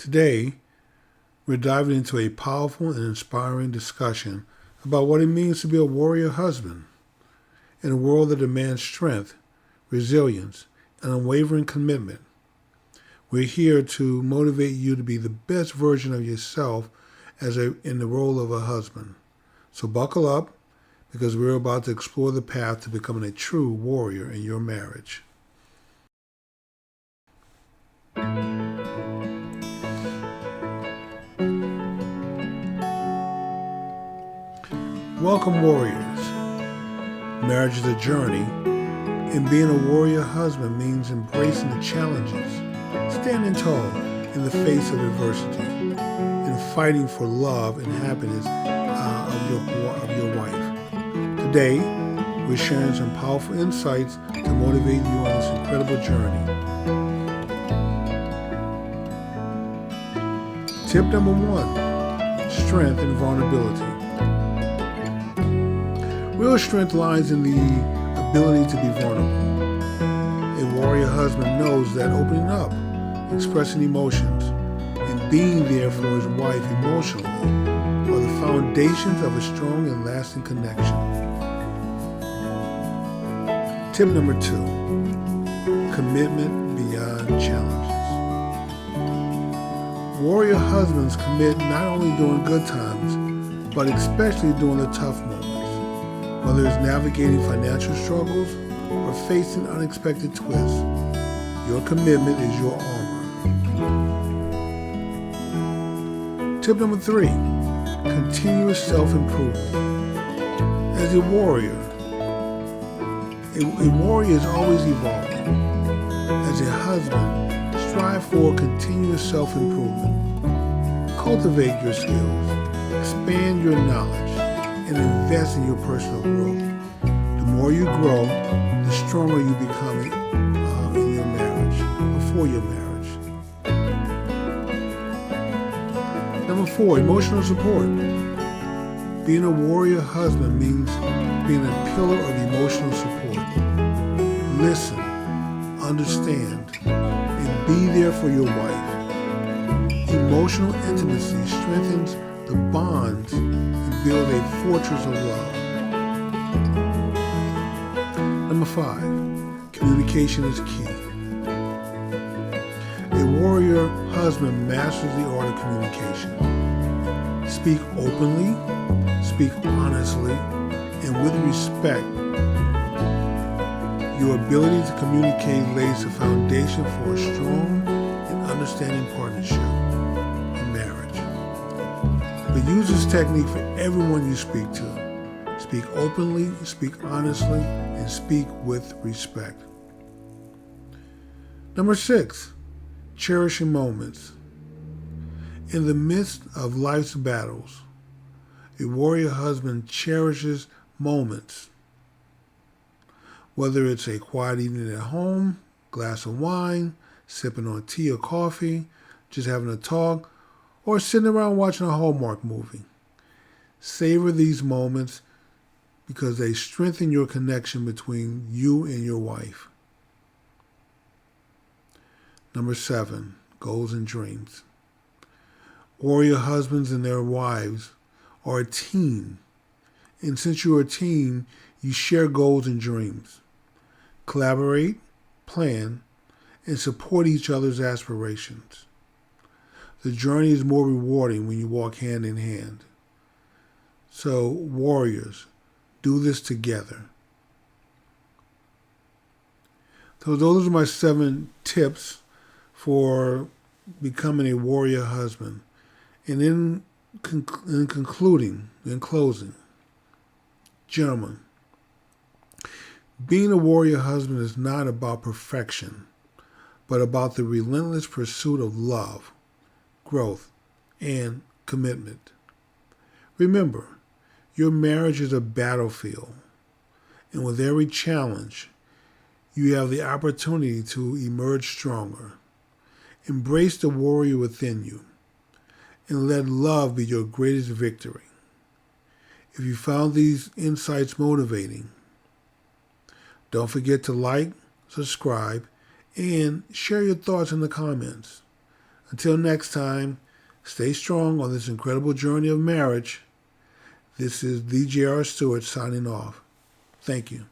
Today, we're diving into a powerful and inspiring discussion about what it means to be a warrior husband in a world that demands strength, resilience, and unwavering commitment. We're here to motivate you to be the best version of yourself in the role of a husband. So buckle up because we're about to explore the path to becoming a true warrior in your marriage. Welcome, warriors. Marriage is a journey, and being a warrior husband means embracing the challenges, standing tall in the face of adversity, and fighting for love and happiness of your wife. Today, we're sharing some powerful insights to motivate you on this incredible journey. Tip number 1, strength and vulnerability. Real strength lies in the ability to be vulnerable. A warrior husband knows that opening up, expressing emotions, and being there for his wife emotionally are the foundations of a strong and lasting connection. Tip number 2, commitment beyond challenges. Warrior husbands commit not only during good times, but especially during the tough moments. Whether it's navigating financial struggles or facing unexpected twists, your commitment is your armor. Tip number 3, continuous self-improvement. As a warrior is always evolving. As a husband, strive for continuous self-improvement. Cultivate your skills, expand your knowledge, and invest in your personal growth. The more you grow, the stronger you become in your marriage, before your marriage. Number 4, emotional support. Being a warrior husband means being a pillar of emotional support. Listen, understand, and be there for your wife. Emotional intimacy strengthens the bonds and build a fortress of love. Number 5, communication is key. A warrior husband masters the art of communication. Speak openly, speak honestly, and with respect. Your ability to communicate lays the foundation for a strong and understanding partnership in marriage. But use this technique for everyone you speak to. Speak openly, speak honestly, and speak with respect. Number 6, cherishing moments. In the midst of life's battles, a warrior husband cherishes moments. Whether it's a quiet evening at home, glass of wine, sipping on tea or coffee, just having a talk, or sitting around watching a Hallmark movie. Savor these moments because they strengthen your connection between you and your wife. Number 7, goals and dreams. Warrior husbands and their wives are a team. And since you're a team, you share goals and dreams. Collaborate, plan, and support each other's aspirations. The journey is more rewarding when you walk hand in hand. So, warriors, do this together. So those are my 7 tips for becoming a warrior husband. And in closing, gentlemen, being a warrior husband is not about perfection, but about the relentless pursuit of love, growth, and commitment. Remember, your marriage is a battlefield, and with every challenge, you have the opportunity to emerge stronger. Embrace the warrior within you, and let love be your greatest victory. If you found these insights motivating, don't forget to like, subscribe, and share your thoughts in the comments. Until next time, stay strong on this incredible journey of marriage. This is the J.R. Stewart signing off. Thank you.